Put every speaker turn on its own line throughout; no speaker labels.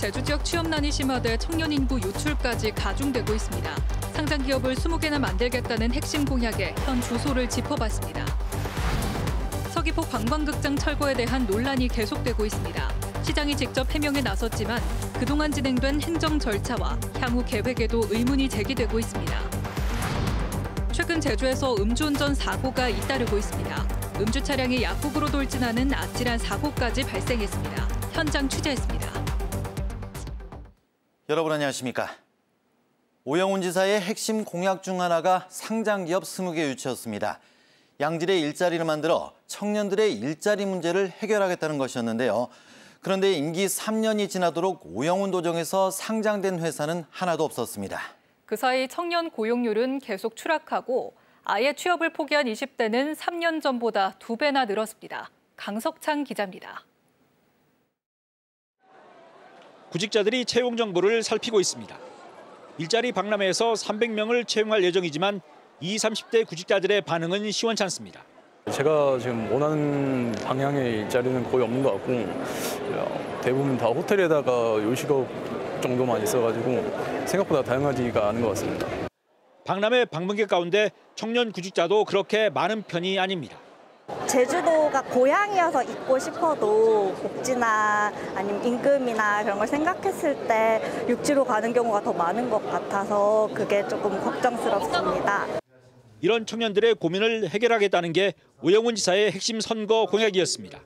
제주 지역 취업난이 심화돼 청년 인구 유출까지 가중되고 있습니다. 상장 기업을 20개나 만들겠다는 핵심 공약의 현 주소를 짚어봤습니다. 서귀포 관광극장 철거에 대한 논란이 계속되고 있습니다. 시장이 직접 해명에 나섰지만 그동안 진행된 행정 절차와 향후 계획에도 의문이 제기되고 있습니다. 최근 제주에서 음주운전 사고가 잇따르고 있습니다. 음주 차량이 약국으로 돌진하는 아찔한 사고까지 발생했습니다. 현장 취재했습니다.
여러분 안녕하십니까? 오영훈 지사의 핵심 공약 중 하나가 상장기업 20개 유치였습니다. 양질의 일자리를 만들어 청년들의 일자리 문제를 해결하겠다는 것이었는데요. 그런데 임기 3년이 지나도록 오영훈 도정에서 상장된 회사는 하나도 없었습니다.
그 사이 청년 고용률은 계속 추락하고 아예 취업을 포기한 20대는 3년 전보다 2배나 늘었습니다. 강석창 기자입니다.
구직자들이 채용 정보를 살피고 있습니다. 일자리 박람회에서 300명을 채용할 예정이지만 20, 30대 구직자들의 반응은 시원치 않습니다.
제가 지금 원하는 방향의 일자리는 거의 없는 것 같고 대부분 다 호텔에다가 요식업 정도만 있어가지고 생각보다 다양하지가 않은 것 같습니다.
박람회 방문객 가운데 청년 구직자도 그렇게 많은 편이 아닙니다.
제주도가 고향이어서 있고 싶어도 복지나 아니면 임금이나 그런 걸 생각했을 때 육지로 가는 경우가 더 많은 것 같아서 그게 조금 걱정스럽습니다.
이런 청년들의 고민을 해결하겠다는 게 오영훈 지사의 핵심 선거 공약이었습니다.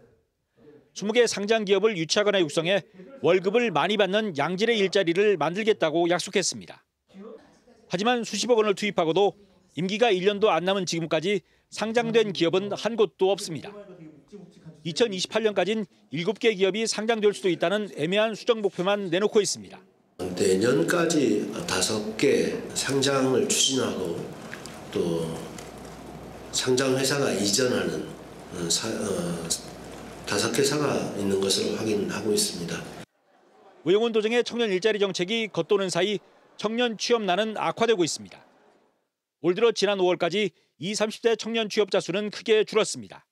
20개 상장 기업을 유치하거나 육성해 월급을 많이 받는 양질의 일자리를 만들겠다고 약속했습니다. 하지만 수십억 원을 투입하고도 임기가 1년도 안 남은 지금까지 상장된 기업은 한 곳도 없습니다. 2028년까지는 7개 기업이 상장될 수도 있다는 애매한 수정 목표만 내놓고 있습니다.
내년까지 5개 상장을 추진하고 또 상장 회사가 이전하는 5개사가 있는 것으로 확인하고 있습니다.
오영훈 도정의 청년 일자리 정책이 겉도는 사이 청년 취업난은 악화되고 있습니다. 올 들어 지난 5월까지 20, 30대 청년 취업자 수는 크게 줄었습니다.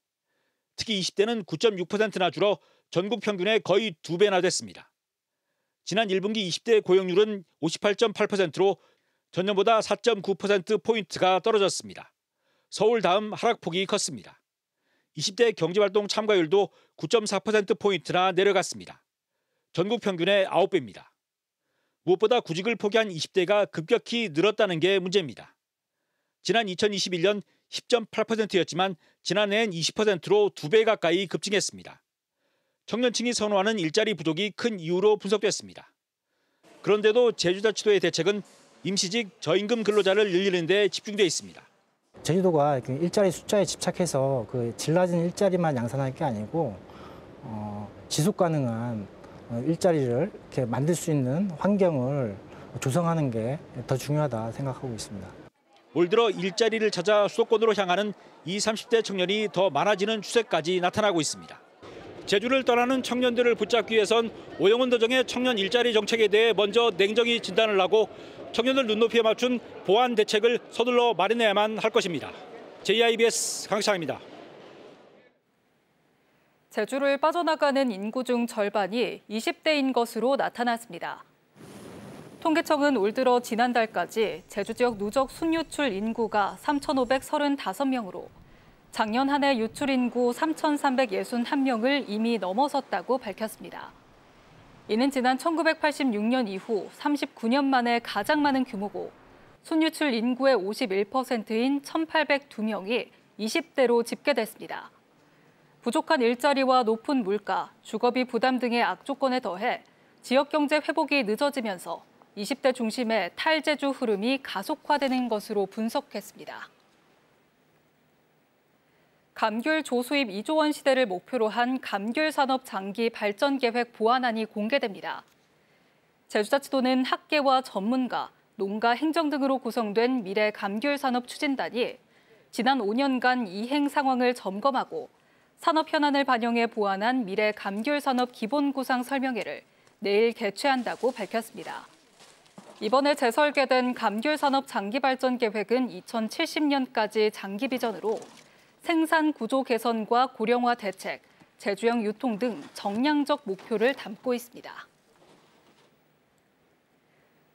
특히 20대는 9.6%나 줄어 전국 평균의 거의 2배나 됐습니다. 지난 1분기 20대 고용률은 58.8%로 전년보다 4.9%포인트가 떨어졌습니다. 서울 다음 하락폭이 컸습니다. 20대 경제활동 참가율도 9.4%포인트나 내려갔습니다. 전국 평균의 9배입니다. 무엇보다 구직을 포기한 20대가 급격히 늘었다는 게 문제입니다. 지난 2021년 10.8%였지만 지난해엔 20%로 2배 가까이 급증했습니다. 청년층이 선호하는 일자리 부족이 큰 이유로 분석됐습니다. 그런데도 제주자치도의 대책은 임시직 저임금 근로자를 늘리는 데 집중돼 있습니다.
제주도가 일자리 숫자에 집착해서 질 낮은 일자리만 양산할 게 아니고 지속 가능한 일자리를 이렇게 만들 수 있는 환경을 조성하는 게 더 중요하다 생각하고 있습니다.
올 들어 일자리를 찾아 수도권으로 향하는 20, 30대 청년이 더 많아지는 추세까지 나타나고 있습니다. 제주를 떠나는 청년들을 붙잡기 위해선 오영훈 도정의 청년 일자리 정책에 대해 먼저 냉정히 진단을 하고 청년들 눈높이에 맞춘 보완 대책을 서둘러 마련해야만 할 것입니다. JIBS 강창입니다.
제주를 빠져나가는 인구 중 절반이 20대인 것으로 나타났습니다. 통계청은 올 들어 지난달까지 제주 지역 누적 순유출 인구가 3,535명으로 작년 한 해 유출 인구 3,361명을 이미 넘어섰다고 밝혔습니다. 이는 지난 1986년 이후 39년 만에 가장 많은 규모고 순유출 인구의 51%인 1,802명이 20대로 집계됐습니다. 부족한 일자리와 높은 물가, 주거비 부담 등의 악조건에 더해 지역 경제 회복이 늦어지면서 20대 중심의 탈제주 흐름이 가속화되는 것으로 분석했습니다. 감귤 조수입 2조 원 시대를 목표로 한 감귤 산업 장기 발전 계획 보완안이 공개됩니다. 제주자치도는 학계와 전문가, 농가, 행정 등으로 구성된 미래 감귤 산업 추진단이 지난 5년간 이행 상황을 점검하고 산업 현안을 반영해 보완한 미래 감귤 산업 기본 구상 설명회를 내일 개최한다고 밝혔습니다. 이번에 재설계된 감귤 산업 장기 발전 계획은 2070년까지 장기 비전으로 생산 구조 개선과 고령화 대책, 제주형 유통 등 정량적 목표를 담고 있습니다.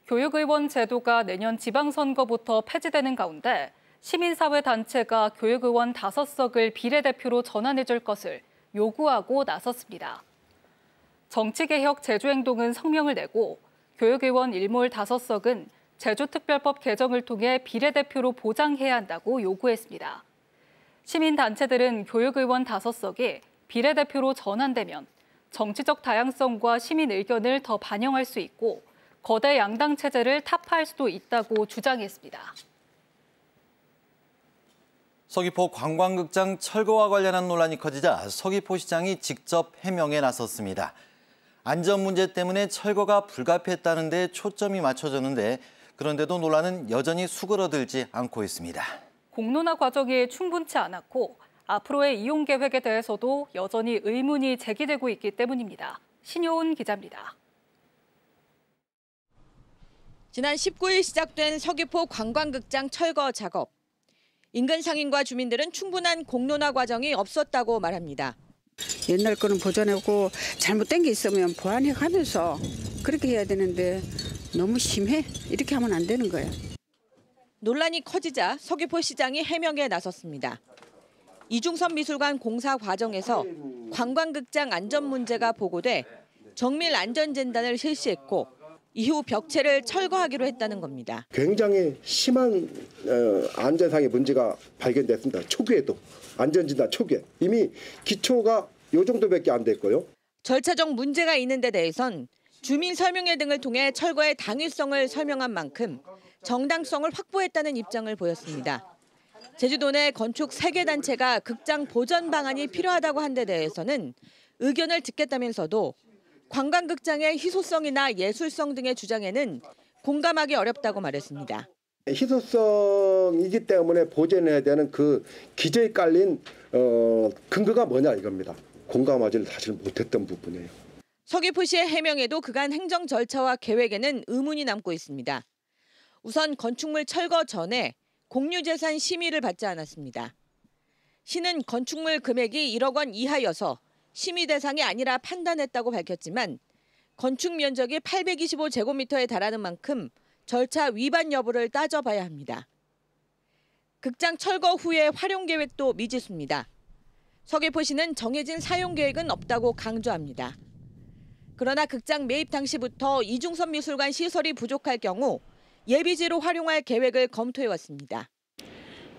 교육의원 제도가 내년 지방선거부터 폐지되는 가운데 시민사회 단체가 교육의원 5석을 비례대표로 전환해줄 것을 요구하고 나섰습니다. 정치개혁 제주행동은 성명을 내고 교육의원 일몰 5석은 제주특별법 개정을 통해 비례대표로 보장해야 한다고 요구했습니다. 시민단체들은 교육의원 5석이 비례대표로 전환되면 정치적 다양성과 시민 의견을 더 반영할 수 있고 거대 양당 체제를 타파할 수도 있다고 주장했습니다.
서귀포 관광극장 철거와 관련한 논란이 커지자 서귀포시장이 직접 해명에 나섰습니다. 안전 문제 때문에 철거가 불가피했다는 데 초점이 맞춰졌는데 그런데도 논란은 여전히 수그러들지 않고 있습니다.
공론화 과정이 충분치 않았고 앞으로의 이용 계획에 대해서도 여전히 의문이 제기되고 있기 때문입니다. 신효은 기자입니다.
지난 19일 시작된 서귀포 관광극장 철거 작업. 인근 상인과 주민들은 충분한 공론화 과정이 없었다고 말합니다.
옛날 거는 보존하고 잘못된 게 있으면 보완해 가면서 그렇게 해야 되는데 너무 심해. 이렇게 하면 안 되는 거야.
논란이 커지자 서귀포시장이 해명에 나섰습니다. 이중섭 미술관 공사 과정에서 관광극장 안전 문제가 보고돼 정밀 안전진단을 실시했고 이후 벽체를 철거하기로 했다는 겁니다.
굉장히 심한 안전상의 문제가 발견됐습니다. 초기에도 안전진단 초기에 이미 기초가 이 정도밖에 안 됐고요.
절차적 문제가 있는 데 대해선 주민 설명회 등을 통해 철거의 당위성을 설명한 만큼 정당성을 확보했다는 입장을 보였습니다. 제주도 내 건축 3개 단체가 극장 보전 방안이 필요하다고 한 데 대해서는 의견을 듣겠다면서도 관광극장의 희소성이나 예술성 등의 주장에는 공감하기 어렵다고 말했습니다.
희소성이기 때문에 보존해야 되는 그 기저에 깔린 근거가 뭐냐 이겁니다. 공감하지를 사실 못했던 부분이에요.
서귀포시의 해명에도 그간 행정 절차와 계획에는 의문이 남고 있습니다. 우선 건축물 철거 전에 공유재산 심의를 받지 않았습니다. 시는 건축물 금액이 1억 원 이하여서 심의 대상이 아니라 판단했다고 밝혔지만 건축 면적이 825제곱미터에 달하는 만큼 절차 위반 여부를 따져봐야 합니다. 극장 철거 후의 활용 계획도 미지수입니다. 서귀포시는 정해진 사용 계획은 없다고 강조합니다. 그러나 극장 매입 당시부터 이중섭 미술관 시설이 부족할 경우 예비지로 활용할 계획을 검토해왔습니다.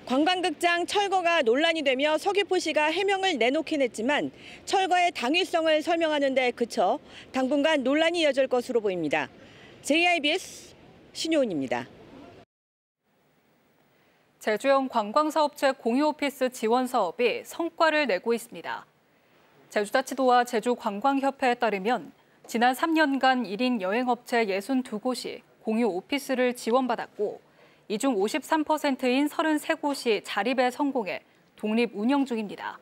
관광극장 철거가 논란이 되며 서귀포시가 해명을 내놓긴 했지만 철거의 당위성을 설명하는 데 그쳐 당분간 논란이 이어질 것으로 보입니다. JIBS 신효은입니다.
제주형 관광사업체 공유오피스 지원 사업이 성과를 내고 있습니다. 제주자치도와 제주관광협회에 따르면 지난 3년간 1인 여행업체 62곳이 공유오피스를 지원받았고 이 중 53%인 33곳이 자립에 성공해 독립 운영 중입니다.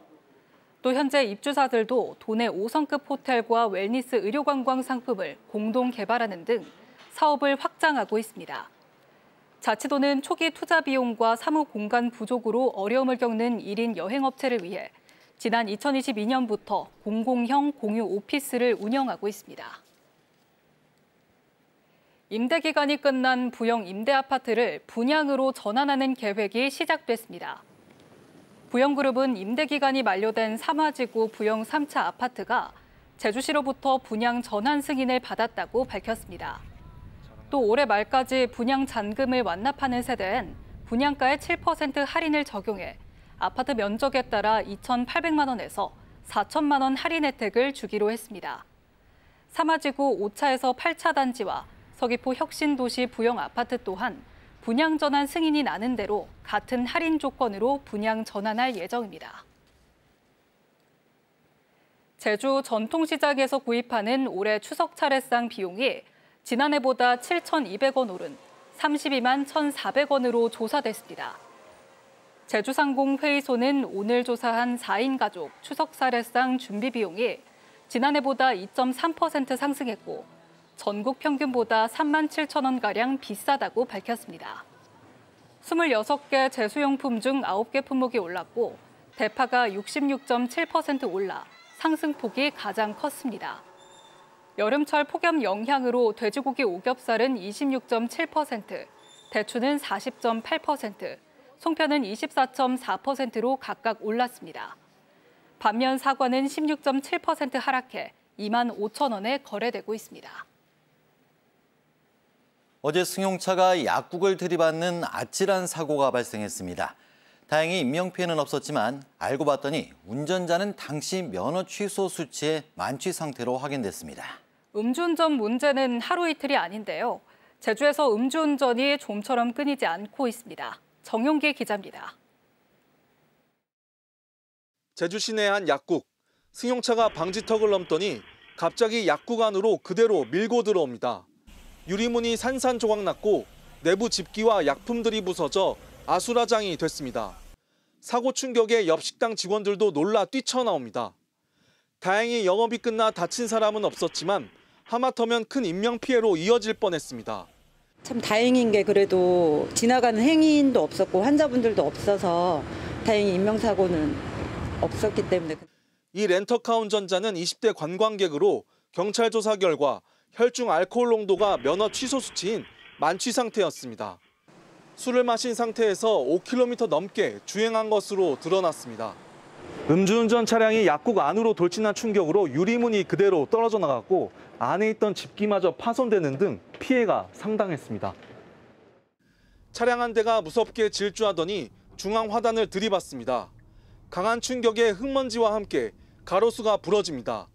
또 현재 입주자들도 도내 5성급 호텔과 웰니스 의료관광 상품을 공동 개발하는 등 사업을 확장하고 있습니다. 자치도는 초기 투자 비용과 사무 공간 부족으로 어려움을 겪는 1인 여행업체를 위해 지난 2022년부터 공공형 공유 오피스를 운영하고 있습니다. 임대 기간이 끝난 부영 임대 아파트를 분양으로 전환하는 계획이 시작됐습니다. 부영그룹은 임대 기간이 만료된 삼화지구 부영 3차 아파트가 제주시로부터 분양 전환 승인을 받았다고 밝혔습니다. 또 올해 말까지 분양 잔금을 완납하는 세대엔 분양가의 7% 할인을 적용해 아파트 면적에 따라 2,800만 원에서 4천만 원 할인 혜택을 주기로 했습니다. 삼화지구 5차에서 8차 단지와 서귀포 혁신도시 부영 아파트 또한 분양 전환 승인이 나는 대로 같은 할인 조건으로 분양 전환할 예정입니다. 제주 전통시장에서 구입하는 올해 추석 차례상 비용이 지난해보다 7,200원 오른 32만 1,400원으로 조사됐습니다. 제주상공회의소는 오늘 조사한 4인 가족 추석 차례상 준비 비용이 지난해보다 2.3% 상승했고 전국 평균보다 3만 7천 원가량 비싸다고 밝혔습니다. 26개 제수용품 중 9개 품목이 올랐고 대파가 66.7% 올라 상승폭이 가장 컸습니다. 여름철 폭염 영향으로 돼지고기 오겹살은 26.7%, 대추는 40.8%, 송편은 24.4%로 각각 올랐습니다. 반면 사과는 16.7% 하락해 25,000원에 거래되고 있습니다.
어제 승용차가 약국을 들이받는 아찔한 사고가 발생했습니다. 다행히 인명피해는 없었지만 알고 봤더니 운전자는 당시 면허 취소 수치의 만취 상태로 확인됐습니다.
음주운전 문제는 하루 이틀이 아닌데요. 제주에서 음주운전이 좀처럼 끊이지 않고 있습니다. 정용기 기자입니다.
제주 시내 한 약국. 승용차가 방지턱을 넘더니 갑자기 약국 안으로 그대로 밀고 들어옵니다. 유리문이 산산조각 났고 내부 집기와 약품들이 부서져 아수라장이 됐습니다. 사고 충격에 옆 식당 직원들도 놀라 뛰쳐나옵니다. 다행히 영업이 끝나 다친 사람은 없었지만 하마터면 큰 인명피해로 이어질 뻔했습니다.
참 다행인 게 그래도 지나가는 행인도 없었고 환자분들도 없어서 다행히 인명사고는 없었기 때문에.
이 렌터카 운전자는 20대 관광객으로 경찰 조사 결과 혈중 알코올 농도가 면허 취소 수치인 만취 상태였습니다. 술을 마신 상태에서 5km 넘게 주행한 것으로 드러났습니다. 음주운전 차량이 약국 안으로 돌진한 충격으로 유리문이 그대로 떨어져 나갔고 안에 있던 집기마저 파손되는 등 피해가 상당했습니다. 차량 한 대가 무섭게 질주하더니 중앙 화단을 들이받습니다. 강한 충격에 흙먼지와 함께 가로수가 부러집니다.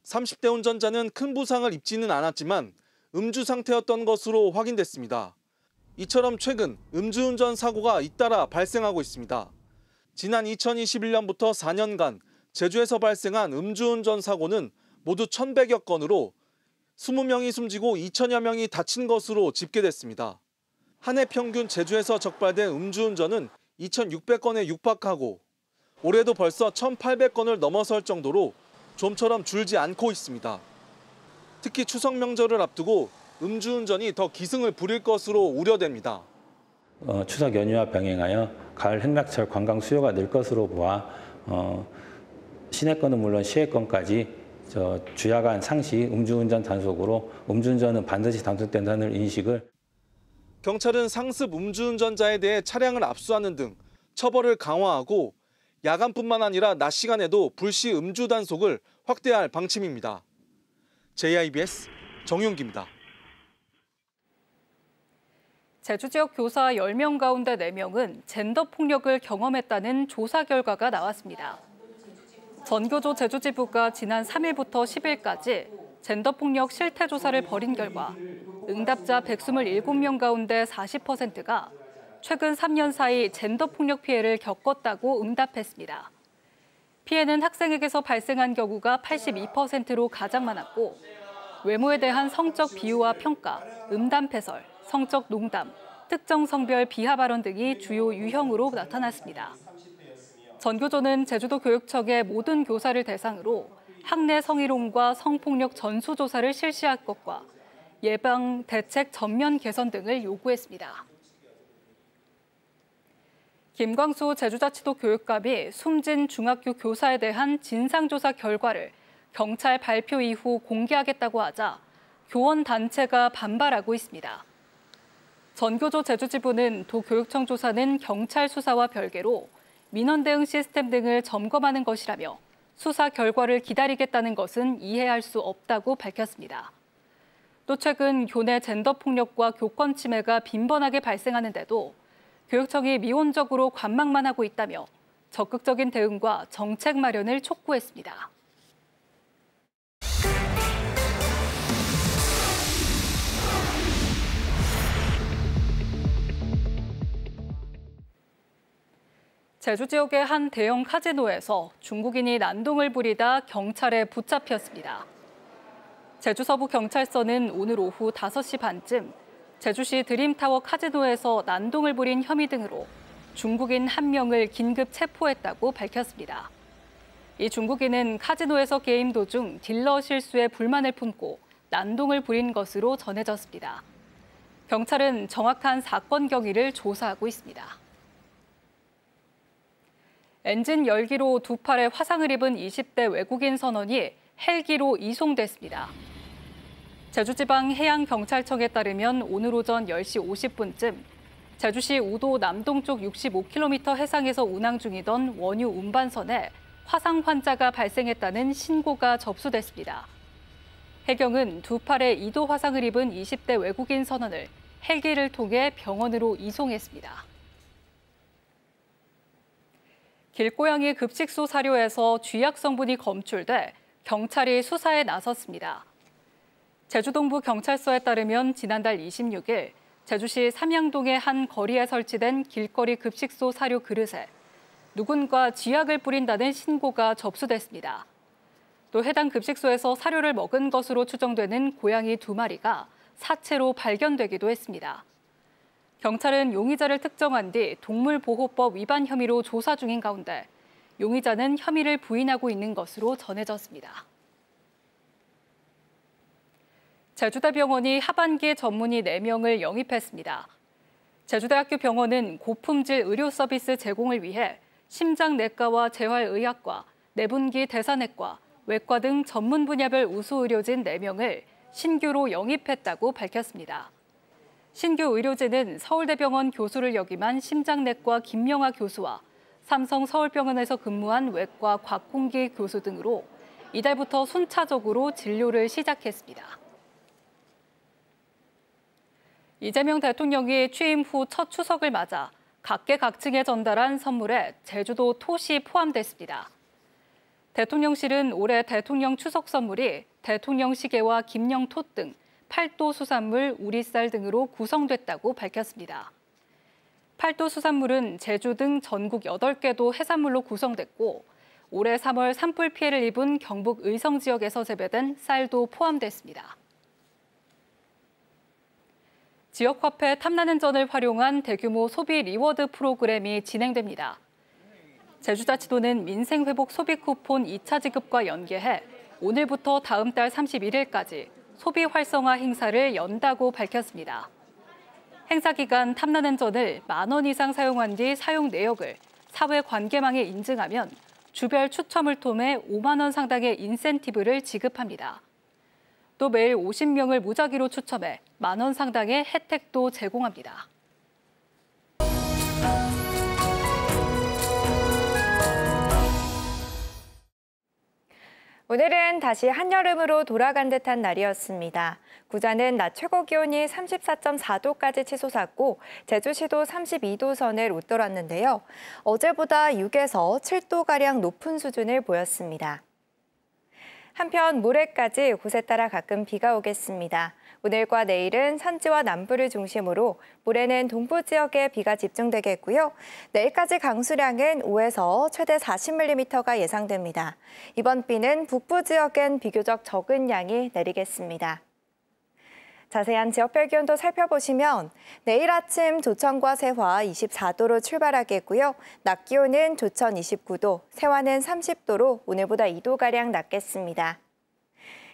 30대 운전자는 큰 부상을 입지는 않았지만 음주 상태였던 것으로 확인됐습니다. 이처럼 최근 음주운전 사고가 잇따라 발생하고 있습니다. 지난 2021년부터 4년간 제주에서 발생한 음주운전 사고는 모두 1,100여 건으로 20명이 숨지고 2,000여 명이 다친 것으로 집계됐습니다. 한 해 평균 제주에서 적발된 음주운전은 2,600건에 육박하고 올해도 벌써 1,800건을 넘어설 정도로 좀처럼 줄지 않고 있습니다. 특히 추석 명절을 앞두고 음주운전이 더 기승을 부릴 것으로 우려됩니다.
추석 연휴와 병행하여 가을 행락철 관광 수요가 늘 것으로 보아 시내권은 물론 시외권까지 주야간 상시 음주운전 단속으로 음주운전은 반드시 단속된다는 인식을.
경찰은 상습 음주운전자에 대해 차량을 압수하는 등 처벌을 강화하고 야간뿐만 아니라 낮 시간에도 불시 음주 단속을 확대할 방침입니다. JIBS 정용기입니다.
제주 지역 교사 10명 가운데 4명은 젠더 폭력을 경험했다는 조사 결과가 나왔습니다. 전교조 제주지부가 지난 3일부터 10일까지 젠더 폭력 실태 조사를 벌인 결과 응답자 127명 가운데 40%가 최근 3년 사이 젠더 폭력 피해를 겪었다고 응답했습니다. 피해는 학생에게서 발생한 경우가 82%로 가장 많았고 외모에 대한 성적 비유와 평가, 음담패설, 성적 농담, 특정 성별 비하 발언 등이 주요 유형으로 나타났습니다. 전교조는 제주도 교육청의 모든 교사를 대상으로 학내 성희롱과 성폭력 전수조사를 실시할 것과 예방 대책 전면 개선 등을 요구했습니다. 김광수 제주자치도 교육감이 숨진 중학교 교사에 대한 진상조사 결과를 경찰 발표 이후 공개하겠다고 하자 교원단체가 반발하고 있습니다. 전교조 제주지부는 도교육청 조사는 경찰 수사와 별개로 민원 대응 시스템 등을 점검하는 것이라며 수사 결과를 기다리겠다는 것은 이해할 수 없다고 밝혔습니다. 또 최근 교내 젠더 폭력과 교권 침해가 빈번하게 발생하는데도 교육청이 미온적으로 관망만 하고 있다며 적극적인 대응과 정책 마련을 촉구했습니다. 제주 지역의 한 대형 카지노에서 중국인이 난동을 부리다 경찰에 붙잡혔습니다. 제주 서부 경찰서는 오늘 오후 5시 반쯤 제주시 드림타워 카지노에서 난동을 부린 혐의 등으로 중국인 1명을 긴급 체포했다고 밝혔습니다. 이 중국인은 카지노에서 게임 도중 딜러 실수에 불만을 품고 난동을 부린 것으로 전해졌습니다. 경찰은 정확한 사건 경위를 조사하고 있습니다. 엔진 열기로 두 팔에 화상을 입은 20대 외국인 선원이 헬기로 이송됐습니다. 제주지방해양경찰청에 따르면 오늘 오전 10시 50분쯤 제주시 우도 남동쪽 65km 해상에서 운항 중이던 원유 운반선에 화상 환자가 발생했다는 신고가 접수됐습니다. 해경은 두 팔에 2도 화상을 입은 20대 외국인 선원을 헬기를 통해 병원으로 이송했습니다. 길고양이 급식소 사료에서 쥐약 성분이 검출돼 경찰이 수사에 나섰습니다. 제주동부 경찰서에 따르면 지난달 26일 제주시 삼양동의 한 거리에 설치된 길거리 급식소 사료 그릇에 누군가 쥐약을 뿌린다는 신고가 접수됐습니다. 또 해당 급식소에서 사료를 먹은 것으로 추정되는 고양이 2마리가 사체로 발견되기도 했습니다. 경찰은 용의자를 특정한 뒤 동물보호법 위반 혐의로 조사 중인 가운데 용의자는 혐의를 부인하고 있는 것으로 전해졌습니다. 제주대병원이 하반기 전문의 4명을 영입했습니다. 제주대학교 병원은 고품질 의료 서비스 제공을 위해 심장내과와 재활의학과, 내분기 대사내과, 외과 등 전문 분야별 우수 의료진 4명을 신규로 영입했다고 밝혔습니다. 신규 의료진은 서울대병원 교수를 역임한 심장내과 김명아 교수와 삼성서울병원에서 근무한 외과 곽홍기 교수 등으로 이달부터 순차적으로 진료를 시작했습니다. 이재명 대통령이 취임 후 첫 추석을 맞아 각계각층에 전달한 선물에 제주도 톳이 포함됐습니다. 대통령실은 올해 대통령 추석 선물이 대통령 시계와 김영 톳 등 8도 수산물, 우리쌀 등으로 구성됐다고 밝혔습니다. 8도 수산물은 제주 등 전국 8개도 해산물로 구성됐고 올해 3월 산불 피해를 입은 경북 의성 지역에서 재배된 쌀도 포함됐습니다. 지역화폐 탐나는 전을 활용한 대규모 소비 리워드 프로그램이 진행됩니다. 제주자치도는 민생회복 소비 쿠폰 2차 지급과 연계해 오늘부터 다음 달 31일까지 소비 활성화 행사를 연다고 밝혔습니다. 행사 기간 탐나는 전을 만 원 이상 사용한 뒤 사용 내역을 사회관계망에 인증하면 주별 추첨을 통해 5만 원 상당의 인센티브를 지급합니다. 또 매일 50명을 무작위로 추첨해 만 원 상당의 혜택도 제공합니다.
오늘은 다시 한여름으로 돌아간 듯한 날이었습니다. 구자는 낮 최고 기온이 34.4도까지 치솟았고 제주시도 32도 선을 웃돌았는데요. 어제보다 6에서 7도가량 높은 수준을 보였습니다. 한편 모레까지 곳에 따라 가끔 비가 오겠습니다. 오늘과 내일은 산지와 남부를 중심으로 모레는 동부 지역에 비가 집중되겠고요. 내일까지 강수량은 5에서 최대 40mm가 예상됩니다. 이번 비는 북부 지역엔 비교적 적은 양이 내리겠습니다. 자세한 지역별 기온도 살펴보시면 내일 아침 조천과 세화 24도로 출발하겠고요. 낮 기온은 조천 29도, 세화는 30도로 오늘보다 2도가량 낮겠습니다.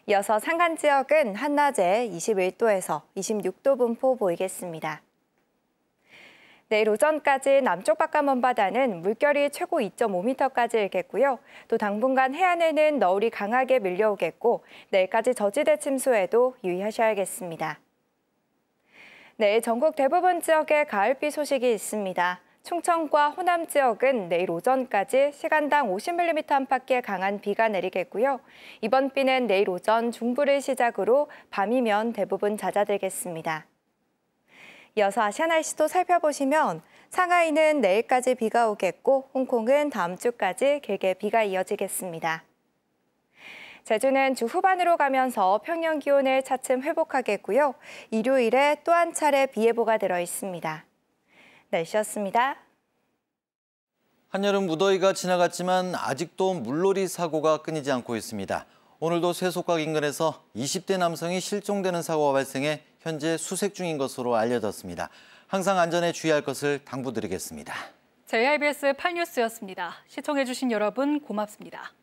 이어서 산간 지역은 한낮에 21도에서 26도 분포 보이겠습니다. 내일 오전까지 남쪽 바깥 먼바다는 물결이 최고 2.5m까지 일겠고요. 또 당분간 해안에는 너울이 강하게 밀려오겠고 내일까지 저지대 침수에도 유의하셔야겠습니다. 내일 전국 대부분 지역에 가을비 소식이 있습니다. 충청과 호남 지역은 내일 오전까지 시간당 50mm 안팎의 강한 비가 내리겠고요. 이번 비는 내일 오전 중부를 시작으로 밤이면 대부분 잦아들겠습니다. 이어서 아시아 날씨도 살펴보시면 상하이는 내일까지 비가 오겠고 홍콩은 다음 주까지 길게 비가 이어지겠습니다. 제주는 주 후반으로 가면서 평년 기온을 차츰 회복하겠고요. 일요일에 또 한 차례 비 예보가 들어 있습니다. 날씨였습니다.
한여름 무더위가 지나갔지만 아직도 물놀이 사고가 끊이지 않고 있습니다. 오늘도 쇠속각 인근에서 20대 남성이 실종되는 사고가 발생해 현재 수색 중인 것으로 알려졌습니다. 항상 안전에 주의할 것을 당부드리겠습니다.
JIBS 8뉴스였습니다. 시청해주신 여러분 고맙습니다.